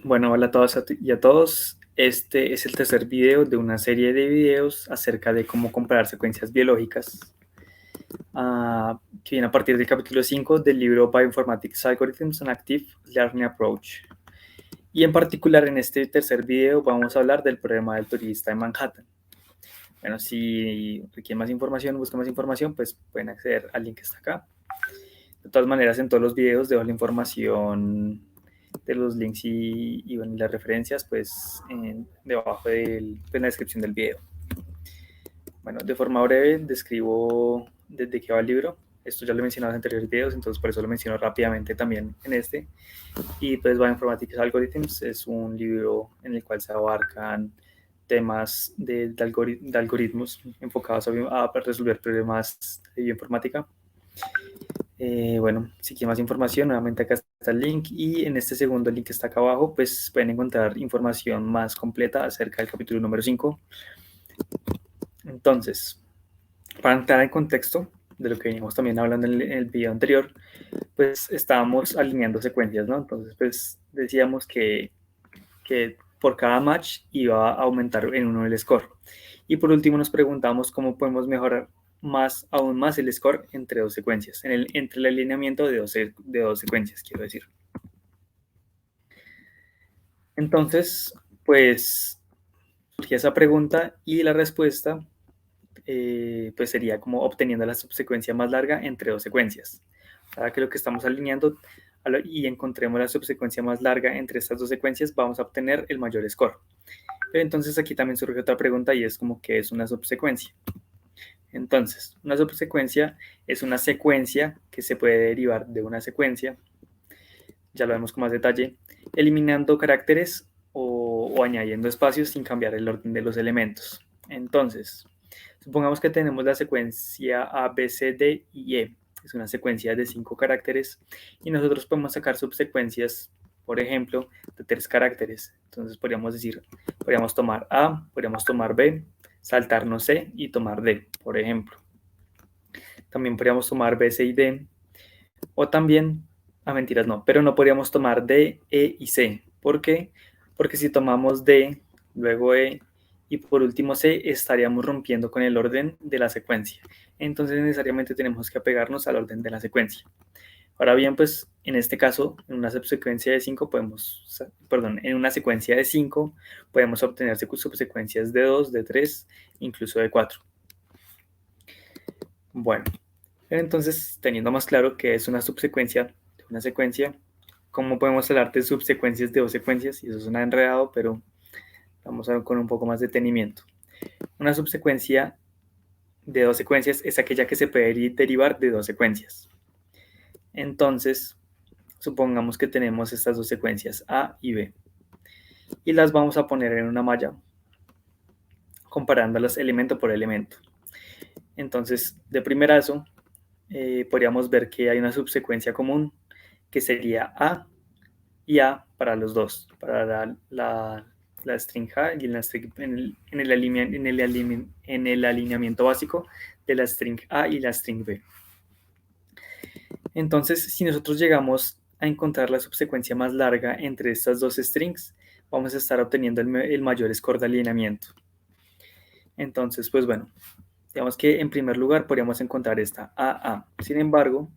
Bueno, hola a todas y a todos. Este es el tercer video de una serie de videos acerca de cómo comparar secuencias biológicas, que viene a partir del capítulo 5 del libro Bioinformatics Algorithms and Active Learning Approach. Y en particular en este tercer video vamos a hablar del problema del turista en Manhattan. Bueno, si requieren más información, buscan más información, pues pueden acceder al link que está acá. De todas maneras, en todos los videos dejo la información de los links y bueno, las referencias pues debajo en la descripción del video. Bueno, de forma breve describo desde qué va el libro. Esto ya lo he mencionado en anteriores videos, entonces por eso lo menciono rápidamente también en este. Y pues Bioinformatics Algorithms es un libro en el cual se abarcan temas de algoritmos enfocados a resolver problemas de bioinformática. Bueno, si quieren más información, nuevamente acá está el link y en este segundo link que está acá abajo, pues pueden encontrar información más completa acerca del capítulo número 5. Entonces, para entrar en contexto de lo que veníamos también hablando en el video anterior, pues estábamos alineando secuencias, ¿no? Entonces, pues decíamos que por cada match iba a aumentar en uno el score. Y por último nos preguntamos cómo podemos mejorar aún más el score entre dos secuencias, entre el alineamiento de dos secuencias, quiero decir. Entonces, pues surgía esa pregunta y la respuesta pues sería como obteniendo la subsecuencia más larga entre dos secuencias. Cada que lo que estamos alineando y encontremos la subsecuencia más larga entre estas dos secuencias, vamos a obtener el mayor score. Pero entonces aquí también surge otra pregunta y es como ¿qué es una subsecuencia? Entonces, una subsecuencia es una secuencia que se puede derivar de una secuencia, ya lo vemos con más detalle, eliminando caracteres o añadiendo espacios sin cambiar el orden de los elementos. Entonces, supongamos que tenemos la secuencia A, B, C, D y E. Es una secuencia de 5 caracteres y nosotros podemos sacar subsecuencias, por ejemplo, de 3 caracteres. Entonces podríamos tomar A, podríamos tomar B, saltarnos C y tomar D, por ejemplo. También podríamos tomar B, C y D. O también, mentiras, no, pero no podríamos tomar D, E y C. ¿Por qué? Porque si tomamos D, luego E y por último C, estaríamos rompiendo con el orden de la secuencia. Entonces necesariamente tenemos que apegarnos al orden de la secuencia. Ahora bien, pues en este caso, en una subsecuencia de 5 en una secuencia de 5 podemos obtener subsecuencias de 2, de 3, incluso de 4. Bueno, entonces, teniendo más claro que es una subsecuencia de una secuencia, ¿cómo podemos hablar de subsecuencias de dos secuencias? Y eso suena enredado, pero vamos a ver con un poco más de detenimiento. Una subsecuencia de dos secuencias es aquella que se puede derivar de dos secuencias. Entonces, supongamos que tenemos estas dos secuencias A y B y las vamos a poner en una malla comparándolas elemento por elemento. Entonces, de primerazo, podríamos ver que hay una subsecuencia común que sería A y A para los dos, para la string A y en el alineamiento básico de la string A y la string B. Entonces, si nosotros llegamos a encontrar la subsecuencia más larga entre estas dos strings, vamos a estar obteniendo el mayor score de alineamiento. Entonces, pues bueno, digamos que en primer lugar podríamos encontrar esta AA. Sin embargo,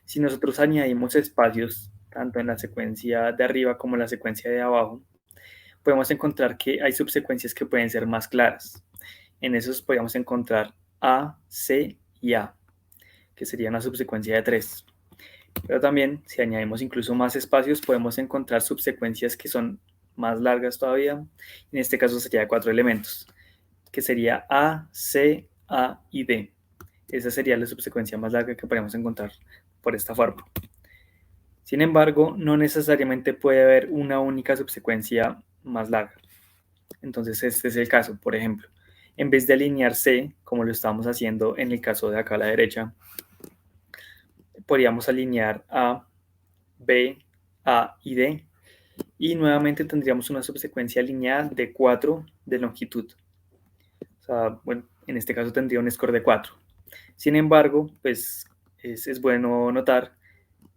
si nosotros añadimos espacios, tanto en la secuencia de arriba como en la secuencia de abajo, podemos encontrar que hay subsecuencias que pueden ser más claras. En esos podríamos encontrar A, C y A, que sería una subsecuencia de 3. Pero también, si añadimos incluso más espacios, podemos encontrar subsecuencias que son más largas todavía. En este caso sería de 4 elementos, que sería A, C, A y D. Esa sería la subsecuencia más larga que podemos encontrar por esta forma. Sin embargo, no necesariamente puede haber una única subsecuencia más larga. Entonces, este es el caso. Por ejemplo, en vez de alinear C, como lo estamos haciendo en el caso de acá a la derecha, podríamos alinear A, B, A y D. Y nuevamente tendríamos una subsecuencia alineada de 4 de longitud. O sea, bueno, en este caso tendría un score de 4. Sin embargo, pues es bueno notar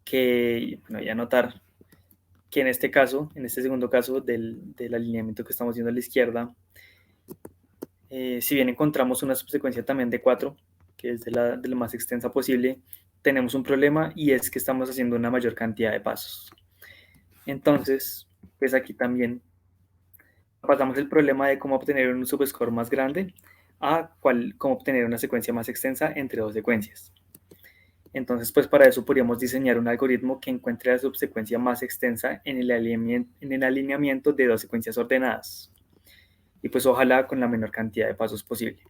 que, bueno, ya notar que en este caso, en este segundo caso del alineamiento que estamos viendo a la izquierda, si bien encontramos una subsecuencia también de 4, que es de la más extensa posible, tenemos un problema y es que estamos haciendo una mayor cantidad de pasos. Entonces, pues aquí también pasamos el problema de cómo obtener un subscore más grande a cómo obtener una secuencia más extensa entre dos secuencias. Entonces, pues para eso podríamos diseñar un algoritmo que encuentre la subsecuencia más extensa en el alineamiento de dos secuencias ordenadas. Y pues ojalá con la menor cantidad de pasos posible.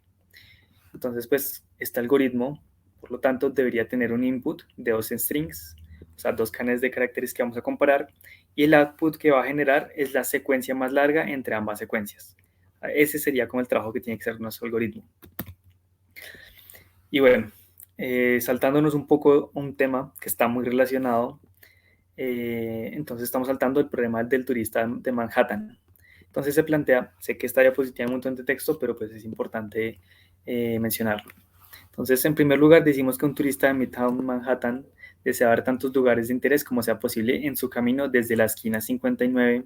Entonces, pues este algoritmo, por lo tanto, debería tener un input de dos strings, o sea, dos cadenas de caracteres que vamos a comparar, y el output que va a generar es la secuencia más larga entre ambas secuencias. Ese sería como el trabajo que tiene que hacer nuestro algoritmo. Y bueno, saltándonos un poco un tema que está muy relacionado, entonces estamos saltando el problema del turista de Manhattan. Entonces se plantea, sé que esta diapositiva tiene un montón de texto, pero pues es importante mencionarlo. Entonces, en primer lugar, decimos que un turista de Midtown Manhattan desea ver tantos lugares de interés como sea posible en su camino desde la esquina 59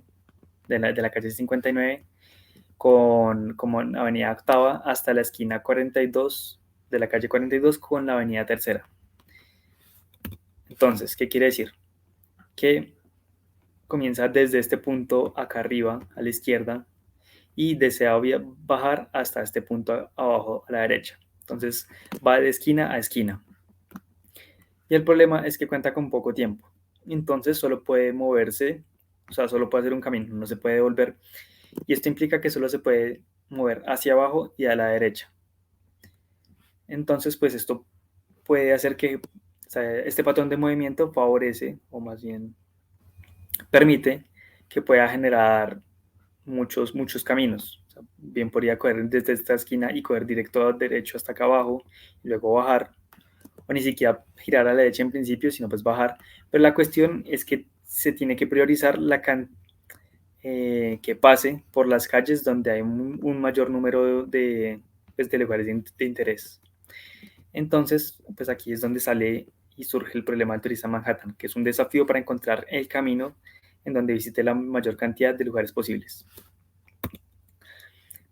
de la calle 59 como en Avenida Octava hasta la esquina 42 de la calle 42 con la Avenida Tercera. Entonces, ¿qué quiere decir? Que comienza desde este punto acá arriba, a la izquierda, y desea bajar hasta este punto abajo a la derecha. Entonces, va de esquina a esquina. Y el problema es que cuenta con poco tiempo. Entonces, solo puede moverse, o sea, solo puede hacer un camino, no se puede volver. Y esto implica que solo se puede mover hacia abajo y a la derecha. Entonces, pues esto puede hacer que, o sea, este patrón de movimiento favorece, o más bien permite, que pueda generar muchos caminos. O sea, bien podría coger desde esta esquina y coger directo derecho hasta acá abajo y luego bajar, o ni siquiera girar a la derecha en principio, sino pues bajar. Pero la cuestión es que se tiene que priorizar que pase por las calles donde hay un mayor número pues, de lugares de interés. Entonces, pues aquí es donde sale y surge el problema del turista Manhattan, que es un desafío para encontrar el camino en donde visite la mayor cantidad de lugares posibles.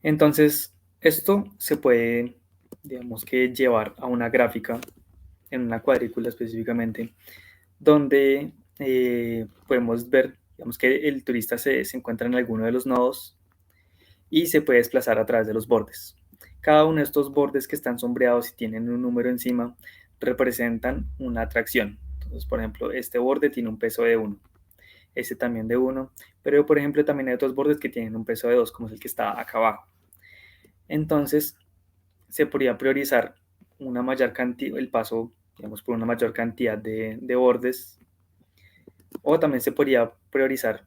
Entonces, esto se puede, digamos que, llevar a una gráfica, en una cuadrícula específicamente, donde podemos ver, digamos que el turista se encuentra en alguno de los nodos y se puede desplazar a través de los bordes. Cada uno de estos bordes que están sombreados y tienen un número encima representan una atracción. Entonces, por ejemplo, este borde tiene un peso de 1, este también de 1, pero por ejemplo también hay otros bordes que tienen un peso de 2, como es el que está acá abajo. Entonces, se podría priorizar una mayor cantidad, el paso, digamos, por una mayor cantidad de bordes, o también se podría priorizar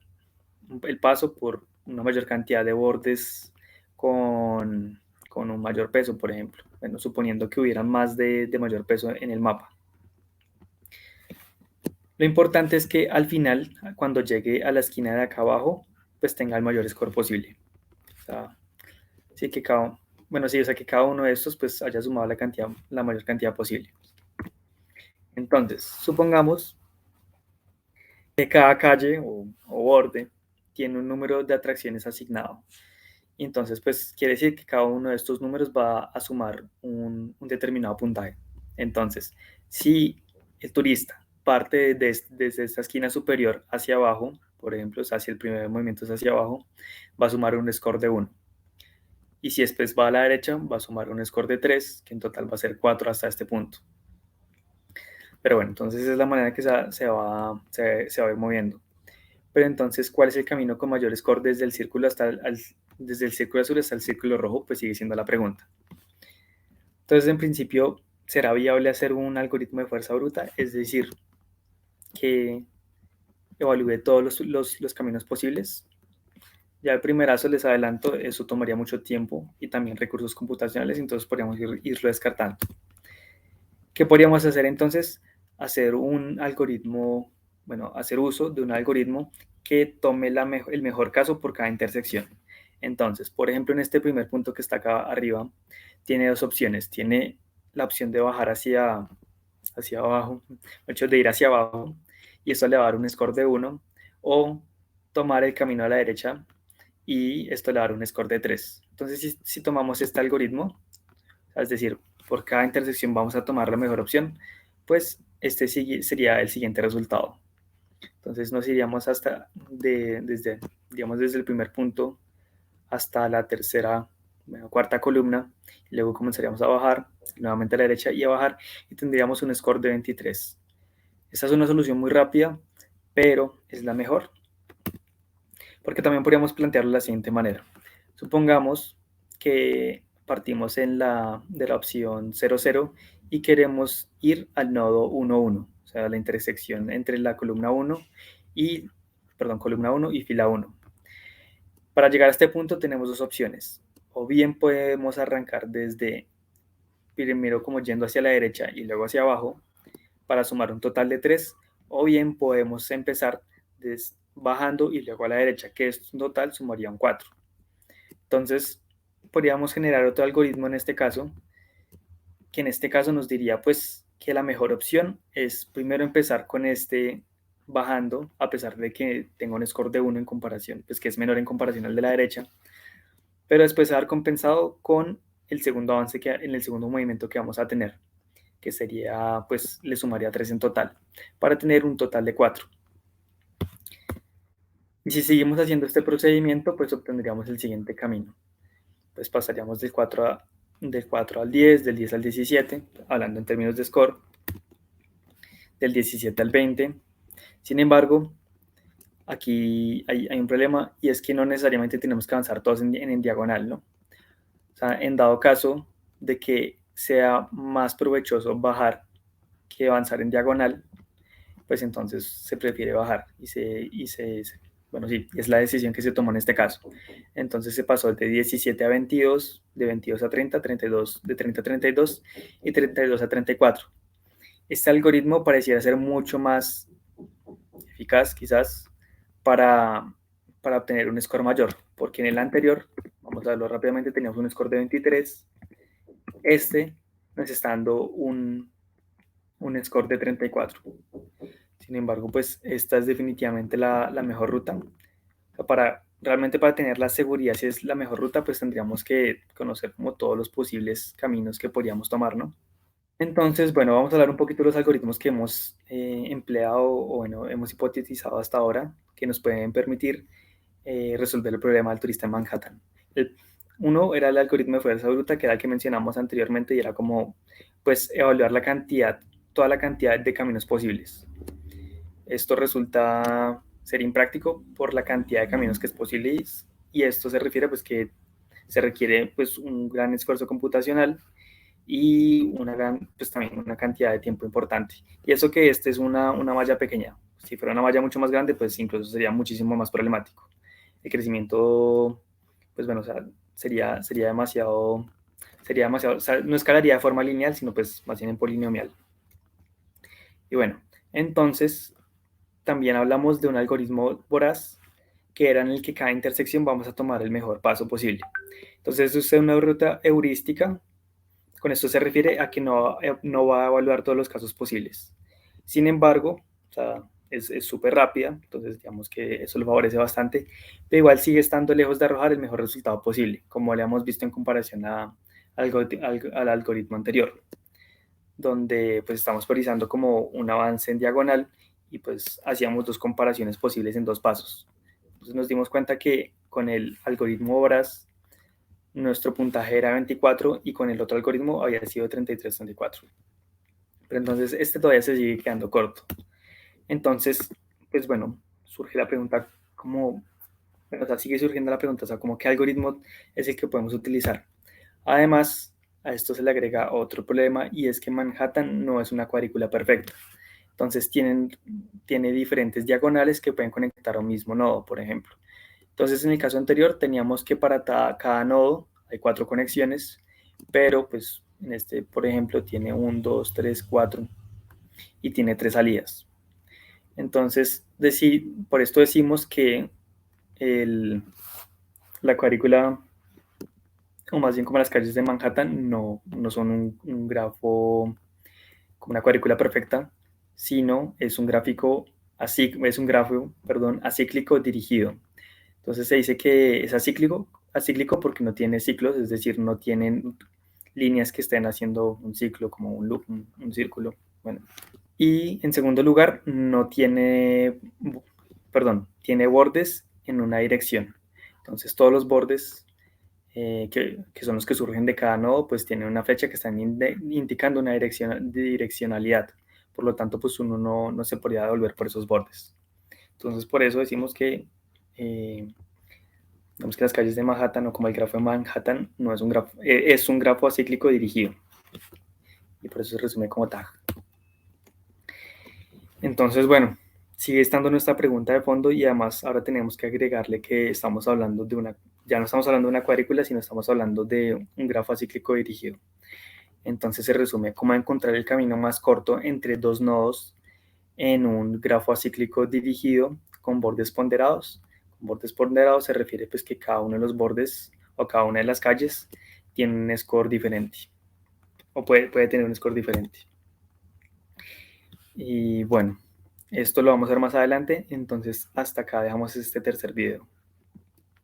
el paso por una mayor cantidad de bordes con un mayor peso, por ejemplo. Bueno, suponiendo que hubiera más de mayor peso en el mapa. Lo importante es que al final, cuando llegue a la esquina de acá abajo, pues tenga el mayor score posible. O sea, sí que o sea, que cada uno de estos pues haya sumado la mayor cantidad posible. Entonces, supongamos que cada calle o borde tiene un número de atracciones asignado. Y entonces, pues quiere decir que cada uno de estos números va a sumar un determinado puntaje. Entonces, si el turista parte desde esta esquina superior hacia abajo, por ejemplo, o sea, si el primer movimiento es hacia abajo, va a sumar un score de 1. Y si después va a la derecha, va a sumar un score de 3, que en total va a ser 4 hasta este punto. Pero bueno, entonces es la manera que se va a ir moviendo. Pero entonces, ¿cuál es el camino con mayor score desde el círculo desde el círculo azul hasta el círculo rojo? Pues sigue siendo la pregunta. Entonces, en principio, ¿será viable hacer un algoritmo de fuerza bruta? Es decir, que evalúe todos los caminos posibles. Ya el primerazo, les adelanto, eso tomaría mucho tiempo y también recursos computacionales, entonces podríamos irlo descartando. ¿Qué podríamos hacer entonces? Hacer un algoritmo, bueno, hacer uso de un algoritmo que tome el mejor caso por cada intersección. Entonces, por ejemplo, en este primer punto que está acá arriba, tiene dos opciones. Tiene la opción de bajar hacia abajo, de hecho de ir hacia abajo, y eso le va a dar un score de 1, o tomar el camino a la derecha y esto le va a dar un score de 3. Entonces, si tomamos este algoritmo, es decir, por cada intersección vamos a tomar la mejor opción, pues este sería el siguiente resultado. Entonces nos iríamos desde el primer punto hasta la cuarta columna, y luego comenzaríamos a bajar, nuevamente a la derecha y a bajar, y tendríamos un score de 23. Esta es una solución muy rápida, pero es la mejor, porque también podríamos plantearlo de la siguiente manera. Supongamos que partimos de la opción 0, 0 y queremos ir al nodo 1, 1, o sea, la intersección entre la columna 1 columna 1 y fila 1. Para llegar a este punto tenemos dos opciones. O bien podemos arrancar desde primero como yendo hacia la derecha y luego hacia abajo para sumar un total de 3, o bien podemos empezar bajando y luego a la derecha, que es un total sumaría un 4. Entonces, podríamos generar otro algoritmo en este caso, que en este caso nos diría pues que la mejor opción es primero empezar con este bajando, a pesar de que tenga un score de 1 en comparación, pues que es menor en comparación al de la derecha, pero después haber compensado con el segundo avance en el segundo movimiento que vamos a tener, que sería, pues le sumaría 3 en total, para tener un total de 4. Y si seguimos haciendo este procedimiento, pues obtendríamos el siguiente camino. Pues pasaríamos del 4 al 10, del 10 al 17, hablando en términos de score, del 17 al 20. Sin embargo, aquí hay un problema y es que no necesariamente tenemos que avanzar todos en diagonal, ¿no? O sea, en dado caso de que sea más provechoso bajar que avanzar en diagonal, pues entonces se prefiere bajar bueno, sí, es la decisión que se tomó en este caso. Entonces se pasó de 17 a 22, de 22 a 30, 32, de 30 a 32 y 32 a 34. Este algoritmo pareciera ser mucho más eficaz, quizás, para, para obtener un score mayor, porque en el anterior, vamos a verlo rápidamente, teníamos un score de 23, este nos está dando un score de 34. Sin embargo, pues esta es definitivamente la mejor ruta. O sea, realmente para tener la seguridad si es la mejor ruta, pues tendríamos que conocer como todos los posibles caminos que podríamos tomar, ¿no? Entonces, bueno, vamos a hablar un poquito de los algoritmos que hemos empleado o bueno, hemos hipotetizado hasta ahora que nos pueden permitir resolver el problema del turista en Manhattan. Uno era el algoritmo de fuerza bruta, que era el que mencionamos anteriormente y era como, pues, evaluar toda la cantidad de caminos posibles. Esto resulta ser impráctico por la cantidad de caminos que es posible y esto se refiere pues que se requiere pues un gran esfuerzo computacional y pues también una cantidad de tiempo importante. Y eso que este es una malla pequeña. Si fuera una malla mucho más grande, pues incluso sería muchísimo más problemático. El crecimiento, pues bueno, o sea, sería demasiado, o sea, no escalaría de forma lineal, sino pues más bien en polinomial. Y bueno, entonces también hablamos de un algoritmo voraz que era en el que cada intersección vamos a tomar el mejor paso posible. Entonces, es una ruta heurística. Con esto se refiere a que no va a evaluar todos los casos posibles. Sin embargo, o sea, es súper rápida, entonces digamos que eso lo favorece bastante, pero igual sigue estando lejos de arrojar el mejor resultado posible, como le hemos visto en comparación al algoritmo anterior, donde pues estamos priorizando como un avance en diagonal y pues hacíamos dos comparaciones posibles en dos pasos. Entonces nos dimos cuenta que con el algoritmo Horas nuestro puntaje era 24 y con el otro algoritmo había sido 33-34. Pero entonces este todavía se sigue quedando corto. Entonces, pues bueno, surge la pregunta como, o sea, sigue surgiendo la pregunta, o sea, como qué algoritmo es el que podemos utilizar. Además, a esto se le agrega otro problema y es que Manhattan no es una cuadrícula perfecta. Entonces tiene diferentes diagonales que pueden conectar a un mismo nodo, por ejemplo. Entonces en el caso anterior teníamos que para cada nodo hay 4 conexiones, pero pues en este, por ejemplo, tiene 1, 2, 3, 4 y tiene 3 salidas. Entonces, por esto decimos que la cuadrícula, o más bien como las calles de Manhattan, no son un grafo como una cuadrícula perfecta, sino es un gráfico es un grafo, perdón, acíclico dirigido. Entonces se dice que es acíclico porque no tiene ciclos, es decir, no tienen líneas que estén haciendo un ciclo como un loop, un círculo. Bueno. Y en segundo lugar, no tiene, tiene bordes en una dirección. Entonces todos los bordes que son los que surgen de cada nodo, pues tienen una flecha que están indicando una direccionalidad. Por lo tanto, pues uno no se podría devolver por esos bordes. Entonces, por eso decimos eh, que las calles de Manhattan o como el grafo de Manhattan no es un grafo, es un grafo acíclico dirigido. Y por eso se resume como TAG. Entonces, bueno, sigue estando nuestra pregunta de fondo y además ahora tenemos que agregarle que estamos hablando ya no estamos hablando de una cuadrícula, sino estamos hablando de un grafo acíclico dirigido. Entonces se resume cómo encontrar el camino más corto entre dos nodos en un grafo acíclico dirigido con bordes ponderados. Con bordes ponderados se refiere pues que cada uno de los bordes o cada una de las calles tiene un score diferente o puede tener un score diferente. Y bueno, esto lo vamos a ver más adelante, entonces hasta acá dejamos este tercer video.